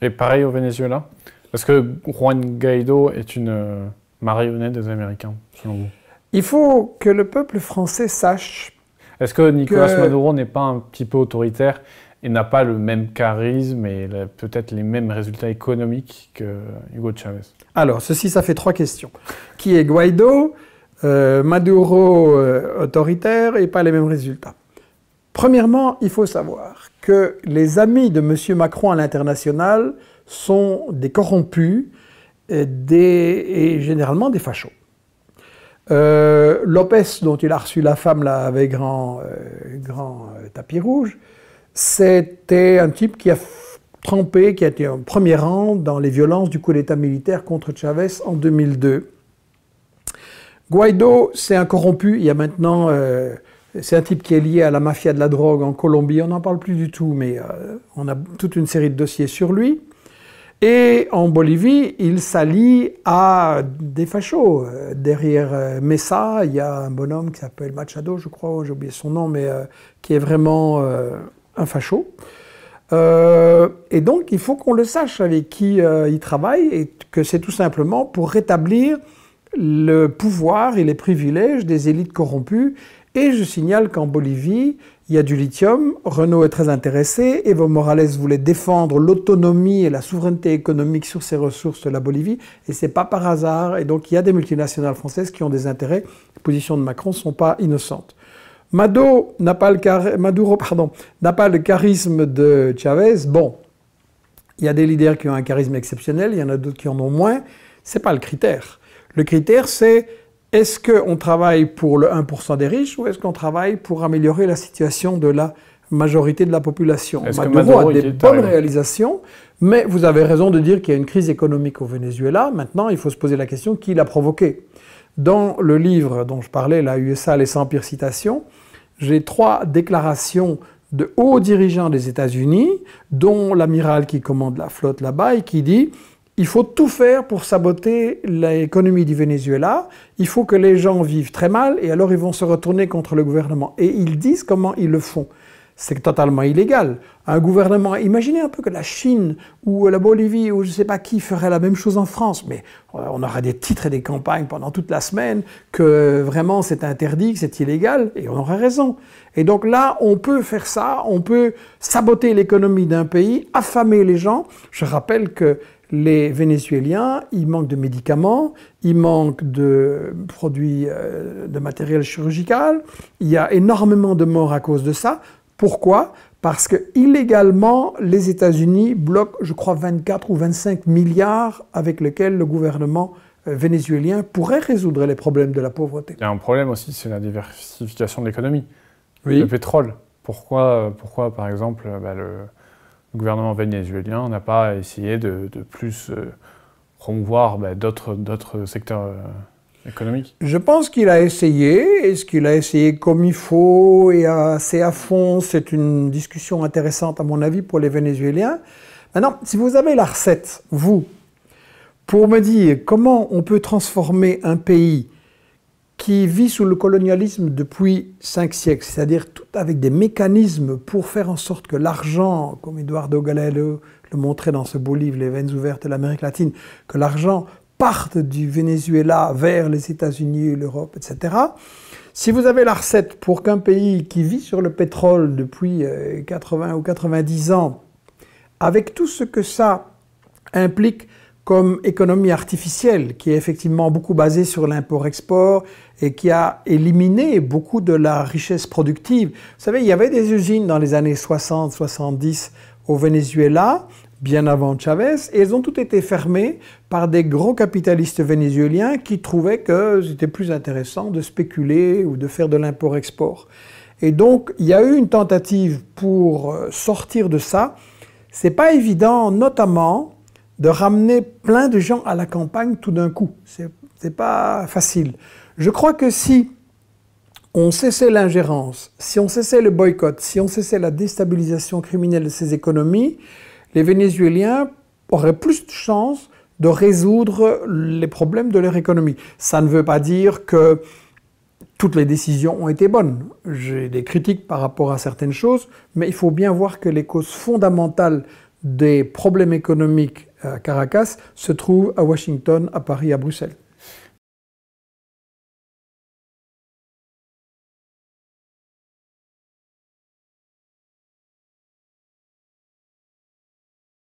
Et pareil au Venezuela? Est-ce que Juan Guaido est une marionnette des Américains, selon vous? Il faut que le peuple français sache Est-ce que Nicolas que... Maduro n'est pas un petit peu autoritaire et n'a pas le même charisme et peut-être les mêmes résultats économiques que Hugo Chavez? Alors, ça fait 3 questions. Qui est Guaido? Maduro autoritaire et pas les mêmes résultats. Premièrement, il faut savoir que les amis de M. Macron à l'international sont des corrompus et généralement des fachos. Lopez, dont il a reçu la femme là, avec grand tapis rouge, c'était un type qui a trempé, qui a été en premier rang dans les violences du coup d'État militaire contre Chavez en 2002. Guaido, c'est un corrompu, il y a maintenant... c'est un type qui est lié à la mafia de la drogue en Colombie, on n'en parle plus du tout, mais on a toute une série de dossiers sur lui. Et en Bolivie, il s'allie à des fachos. Derrière Mesa, il y a un bonhomme qui s'appelle Machado, je crois, j'ai oublié son nom, mais qui est vraiment un facho. Et donc, il faut qu'on le sache avec qui il travaille, et que c'est tout simplement pour rétablir le pouvoir et les privilèges des élites corrompues. Et je signale qu'en Bolivie, il y a du lithium, Renault est très intéressé, Evo Morales voulait défendre l'autonomie et la souveraineté économique sur ces ressources de la Bolivie, et c'est pas par hasard, et donc il y a des multinationales françaises qui ont des intérêts, les positions de Macron ne sont pas innocentes. Maduro n'a pas le charisme de Chavez. Bon, il y a des leaders qui ont un charisme exceptionnel, il y en a d'autres qui en ont moins, c'est pas le critère. Le critère, c'est est-ce qu'on travaille pour le 1% des riches ou est-ce qu'on travaille pour améliorer la situation de la majorité de la population? Maduro a des bonnes réalisations, mais vous avez raison de dire qu'il y a une crise économique au Venezuela. Maintenant, il faut se poser la question qui l'a provoquée. Dans le livre dont je parlais, la USA, les 100 pires citations, j'ai 3 déclarations de hauts dirigeants des États-Unis, dont l'amiral qui commande la flotte là-bas et qui dit il faut tout faire pour saboter l'économie du Venezuela, il faut que les gens vivent très mal et alors ils vont se retourner contre le gouvernement. Et ils disent comment ils le font. C'est totalement illégal. Un gouvernement, imaginez un peu que la Chine ou la Bolivie ou je ne sais pas qui ferait la même chose en France, mais on aura des titres et des campagnes pendant toute la semaine que vraiment c'est interdit, que c'est illégal, et on aurait raison. Et donc là, on peut faire ça, on peut saboter l'économie d'un pays, affamer les gens. Je rappelle que les Vénézuéliens, ils manquent de médicaments, ils manquent de produits, de matériel chirurgical. Il y a énormément de morts à cause de ça. Pourquoi? Parce que illégalement, les États-Unis bloquent, je crois, 24 ou 25 milliards avec lesquels le gouvernement vénézuélien pourrait résoudre les problèmes de la pauvreté. Il y a un problème aussi, c'est la diversification de l'économie. Oui. Le pétrole. Pourquoi par exemple, le gouvernement vénézuélien n'a pas essayé de plus promouvoir d'autres secteurs économiques? Je pense qu'il a essayé. Est-ce qu'il a essayé comme il faut et assez à fond? C'est une discussion intéressante à mon avis pour les Vénézuéliens. Maintenant, si vous avez la recette, vous, pour me dire comment on peut transformer un pays qui vit sous le colonialisme depuis 5 siècles, c'est-à-dire tout avec des mécanismes pour faire en sorte que l'argent, comme Eduardo Galeano le montrait dans ce beau livre, Les veines ouvertes de l'Amérique latine, que l'argent parte du Venezuela vers les États-Unis, l'Europe, etc. Si vous avez la recette pour qu'un pays qui vit sur le pétrole depuis 80 ou 90 ans, avec tout ce que ça implique comme économie artificielle, qui est effectivement beaucoup basée sur l'import-export et qui a éliminé beaucoup de la richesse productive. Vous savez, il y avait des usines dans les années 60-70 au Venezuela, bien avant Chavez, et elles ont toutes été fermées par des gros capitalistes vénézuéliens qui trouvaient que c'était plus intéressant de spéculer ou de faire de l'import-export. Et donc, il y a eu une tentative pour sortir de ça. C'est pas évident, notamment, de ramener plein de gens à la campagne tout d'un coup. C'est pas facile. Je crois que si on cessait l'ingérence, si on cessait le boycott, si on cessait la déstabilisation criminelle de ces économies, les Vénézuéliens auraient plus de chances de résoudre les problèmes de leur économie. Ça ne veut pas dire que toutes les décisions ont été bonnes. J'ai des critiques par rapport à certaines choses, mais il faut bien voir que les causes fondamentales des problèmes économiques à Caracas se trouve à Washington, à Paris, à Bruxelles.